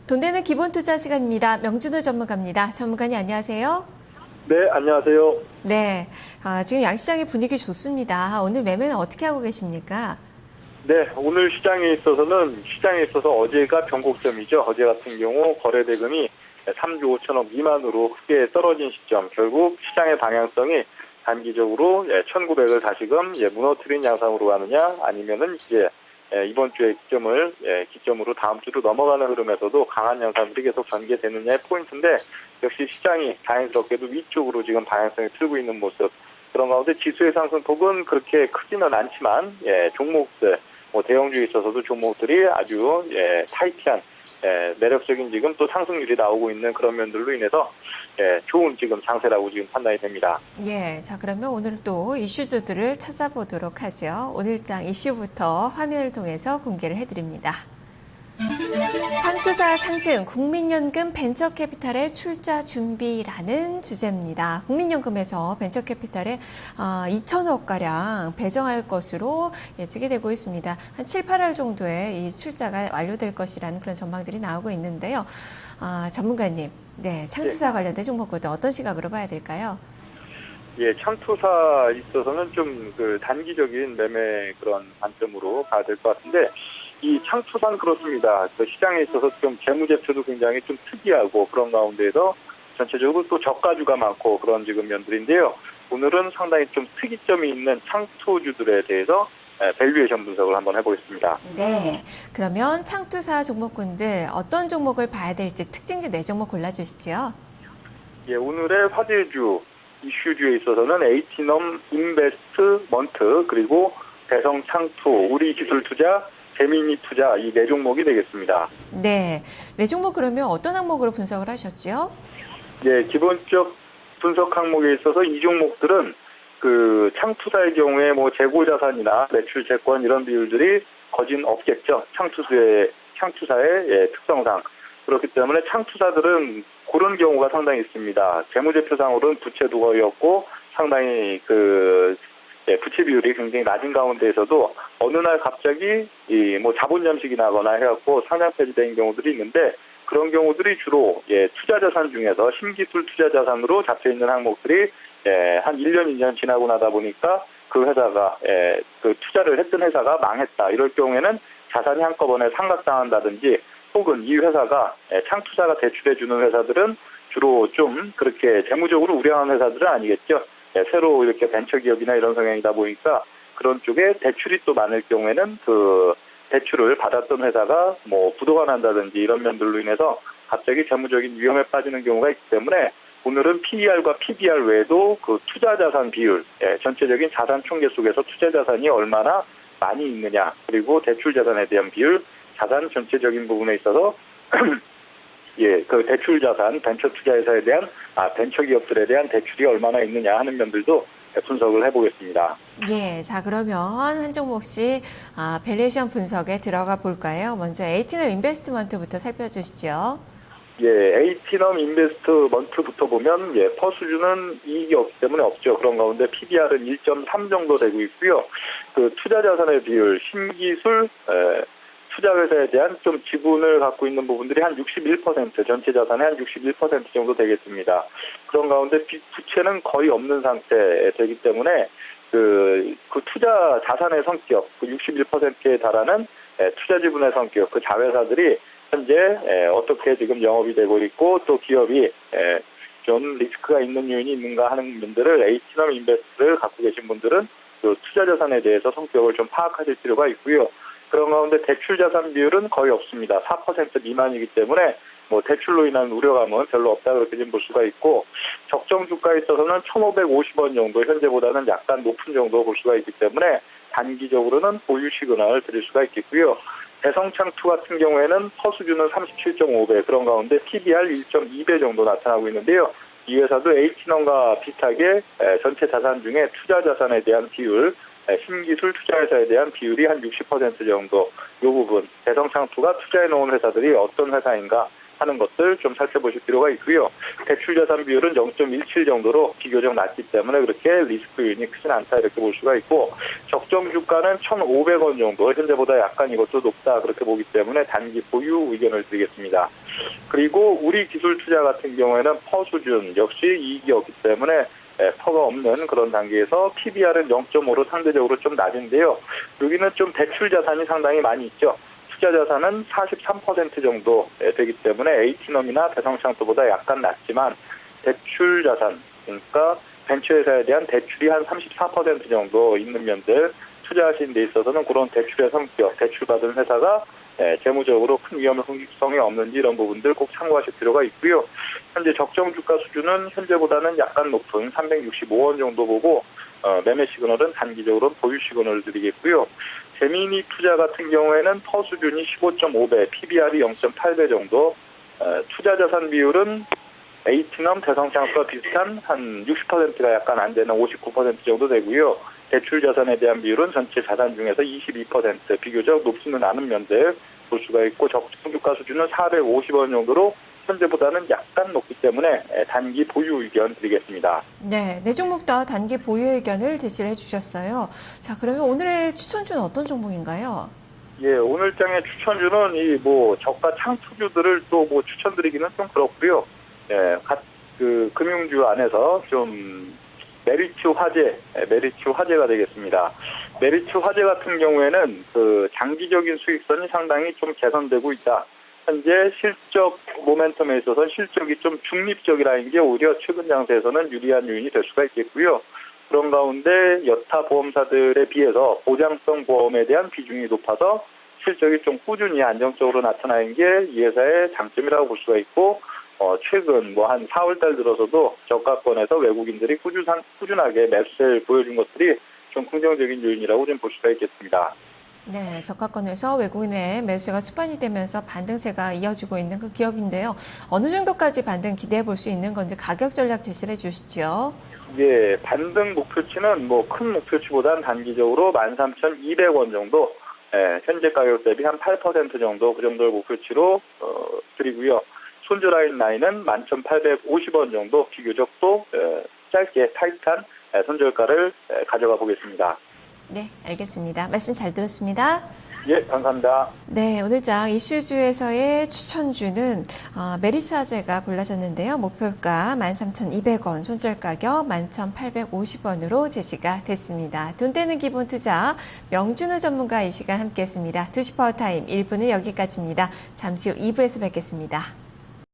돈 되는 기본 투자 시간입니다. 명준호 전문가입니다. 전문가님 안녕하세요. 네, 안녕하세요. 네, 지금 양시장의 분위기 좋습니다. 오늘 매매는 어떻게 하고 계십니까? 네, 오늘 시장에 있어서 어제가 변곡점이죠. 어제 같은 경우 거래 대금이 3조 5천억 미만으로 크게 떨어진 시점, 결국 시장의 방향성이 단기적으로 1,900을 다시금 무너뜨린 양상으로 가느냐, 아니면은 이번 주에 기점으로 다음 주로 넘어가는 흐름에서도 강한 양상들이 계속 전개되느냐의 포인트인데, 역시 시장이 다행스럽게도 위쪽으로 지금 방향성이 틀고 있는 모습. 그런 가운데 지수의 상승폭은 그렇게 크지는 않지만, 종목들, 대형주에 있어서도 종목들이 아주 타이트한 매력적인 지금 또 상승률이 나오고 있는 그런 면들로 인해서 좋은 지금 장세라고 지금 판단이 됩니다. 예, 자 그러면 오늘 또 이슈주들을 찾아보도록 하죠. 오늘장 이슈부터 화면을 통해서 공개를 해드립니다. 창투사 상승, 국민연금 벤처캐피탈의 출자 준비라는 주제입니다. 국민연금에서 벤처캐피탈에 2천억가량 배정할 것으로 예측이 되고 있습니다. 한 7, 8월 정도에 이 출자가 완료될 것이라는 그런 전망들이 나오고 있는데요. 전문가님, 네, 창투사 관련된 종목부터 어떤 시각으로 봐야 될까요? 예, 창투사 있어서는 좀 단기적인 매매 그런 관점으로 봐야 될 것 같은데, 이 창투사는 그렇습니다. 그 시장에 있어서 좀 재무제표도 굉장히 좀 특이하고 그런 가운데에서 전체적으로 또 저가주가 많고 그런 지금 면들인데요. 오늘은 상당히 좀 특이점이 있는 창투주들에 대해서 밸류에이션 분석을 한번 해보겠습니다. 네, 그러면 창투사 종목군들 어떤 종목을 봐야 될지 특징주 4종목 골라주시죠. 예, 오늘의 화제주, 이슈주에 있어서는 H넘 인베스트먼트, 그리고 대성창투, 우리기술투자, 재미니투자, 이 4종목이 되겠습니다. 네, 4종목 그러면 어떤 항목으로 분석을 하셨죠? 예, 기본적 분석 항목에 있어서 이 종목들은 창투사의 경우에 재고자산이나 매출 채권 이런 비율들이 거진 없겠죠. 창투사의 특성상. 그렇기 때문에 창투사들은 그런 경우가 상당히 있습니다. 재무제표상으로는 부채도 거의 없고 상당히 부채 비율이 굉장히 낮은 가운데에서도 어느 날 갑자기 자본 잠식이 나거나 해갖고 상장 폐지된 경우들이 있는데, 그런 경우들이 주로 투자 자산 중에서 신기술 투자 자산으로 잡혀 있는 항목들이 한 1년, 2년 지나고 나다 보니까 그 회사가 투자를 했던 회사가 망했다. 이럴 경우에는 자산이 한꺼번에 상각당한다든지, 혹은 이 회사가 창투사가 대출해주는 회사들은 주로 좀 그렇게 재무적으로 우량한 회사들은 아니겠죠. 새로 이렇게 벤처기업이나 이런 성향이다 보니까 그런 쪽에 대출이 또 많을 경우에는 그 대출을 받았던 회사가 부도가 난다든지 이런 면들로 인해서 갑자기 재무적인 위험에 빠지는 경우가 있기 때문에, 오늘은 PER과 PBR 외에도 그 투자 자산 비율, 전체적인 자산 총계 속에서 투자 자산이 얼마나 많이 있느냐, 그리고 대출 자산에 대한 비율, 자산 전체적인 부분에 있어서 그 대출 자산, 벤처 투자 회사에 대한, 벤처 기업들에 대한 대출이 얼마나 있느냐 하는 면들도 분석을 해보겠습니다. 예, 자 그러면 한 종목씩 밸류에이션 분석에 들어가 볼까요? 먼저 H넘 인베스트먼트부터 살펴주시죠. 예, H넘 인베스트먼트부터 보면 퍼수주는 이익이 없기 때문에 없죠. 그런 가운데 PBR은 1.3 정도 되고 있고요. 그 투자 자산의 비율, 신기술 투자 회사에 대한 좀 지분을 갖고 있는 부분들이 한 61%, 전체 자산의 한 61% 정도 되겠습니다. 그런 가운데 부채는 거의 없는 상태 되기 때문에 그 투자 자산의 성격, 그 61%에 달하는 투자 지분의 성격, 그 자회사들이 현재 어떻게 지금 영업이 되고 있고, 또 기업이 좀 리스크가 있는 요인이 있는가 하는 분들을, H넘 인베스트를 갖고 계신 분들은 그 투자 자산에 대해서 성격을 좀 파악하실 필요가 있고요. 그런 가운데 대출 자산 비율은 거의 없습니다. 4% 미만이기 때문에 대출로 인한 우려감은 별로 없다, 그렇게 좀 볼 수가 있고, 적정 주가에 있어서는 1,550원 정도, 현재보다는 약간 높은 정도 볼 수가 있기 때문에 단기적으로는 보유 시그널을 드릴 수가 있겠고요. 대성창투 같은 경우에는 퍼수주는 37.5배, 그런 가운데 PBR 1.2배 정도 나타나고 있는데요. 이 회사도 H넘과 비슷하게 전체 자산 중에 투자 자산에 대한 비율, 신기술 투자회사에 대한 비율이 한 60% 정도, 이 부분, 대성창투가 투자해 놓은 회사들이 어떤 회사인가 하는 것들 좀 살펴보실 필요가 있고요. 대출 자산 비율은 0.17 정도로 비교적 낮기 때문에 그렇게 리스크 요인이 크진 않다 이렇게 볼 수가 있고, 적정 주가는 1,500원 정도, 현재보다 약간 이것도 높다 그렇게 보기 때문에 단기 보유 의견을 드리겠습니다. 그리고 우리 기술 투자 같은 경우에는 퍼 수준 역시 이익이 없기 때문에 퍼가 없는 그런 단계에서 PBR은 0.5로 상대적으로 좀 낮은데요. 여기는 좀 대출 자산이 상당히 많이 있죠. 투자 자산은 43% 정도 되기 때문에 H넘이나 대성창토보다 약간 낮지만, 대출 자산, 그러니까 벤처회사에 대한 대출이 한 34% 정도 있는 면들, 투자하시는 데 있어서는 그런 대출의 성격, 대출받은 회사가 재무적으로 큰 위험 성격성이 없는지 이런 부분들 꼭 참고하실 필요가 있고요. 현재 적정 주가 수준은 현재보다는 약간 높은 365원 정도 보고, 매매 시그널은 단기적으로 보유 시그널을 드리겠고요. 재미니 투자 같은 경우에는 퍼 수준이 15.5배, PBR이 0.8배 정도, 투자 자산 비율은 H넘 대성창과 비슷한 한 60%가 약간 안 되는 59% 정도 되고요. 대출 자산에 대한 비율은 전체 자산 중에서 22%, 비교적 높지는 않은 면들 볼 수가 있고, 적정 주가 수준은 450원 정도로 현재보다는 약간 높기 때문에 단기 보유 의견 드리겠습니다. 네, 네 종목 다 단기 보유 의견을 제시를 해주셨어요. 자, 그러면 오늘의 추천주는 어떤 종목인가요? 예, 오늘 장의 추천주는 이 저가 창투주들을 또 추천드리기는 좀 그렇고요. 예, 금융주 안에서 좀 메리츠 화재가 되겠습니다. 메리츠 화재 같은 경우에는 그 장기적인 수익선이 상당히 좀 개선되고 있다. 현재 실적 모멘텀에 있어서 실적이 좀 중립적이라는 게 오히려 최근 장세에서는 유리한 요인이 될 수가 있겠고요. 그런 가운데 여타 보험사들에 비해서 보장성 보험에 대한 비중이 높아서 실적이 좀 꾸준히 안정적으로 나타나는 게 이 회사의 장점이라고 볼 수가 있고, 최근 한 4월달 들어서도 저가권에서 외국인들이 꾸준하게 매수세를 보여준 것들이 좀 긍정적인 요인이라고 좀 볼 수가 있겠습니다. 네, 저가권에서 외국인의 매수세가 수반이 되면서 반등세가 이어지고 있는 그 기업인데요. 어느 정도까지 반등 기대해 볼 수 있는 건지 가격 전략 제시를 해주시죠. 예, 반등 목표치는 큰 목표치보다는 단기적으로 13,200원 정도, 현재 가격 대비 한 8% 정도, 그 정도를 목표치로 드리고요. 손절라인 라인은 11,850원 정도, 비교적 또 짧게 타이트한 손절가를 가져가 보겠습니다. 네, 알겠습니다. 말씀 잘 들었습니다. 예, 감사합니다. 네, 오늘장 이슈주에서의 추천주는 메리츠 화재가 골라졌는데요. 목표가 13,200원, 손절가격 11,850원으로 제시가 됐습니다. 돈 되는 기본 투자, 명준우 전문가 이 시간 함께했습니다. 2시 파워타임 1부는 여기까지입니다. 잠시 후 2부에서 뵙겠습니다.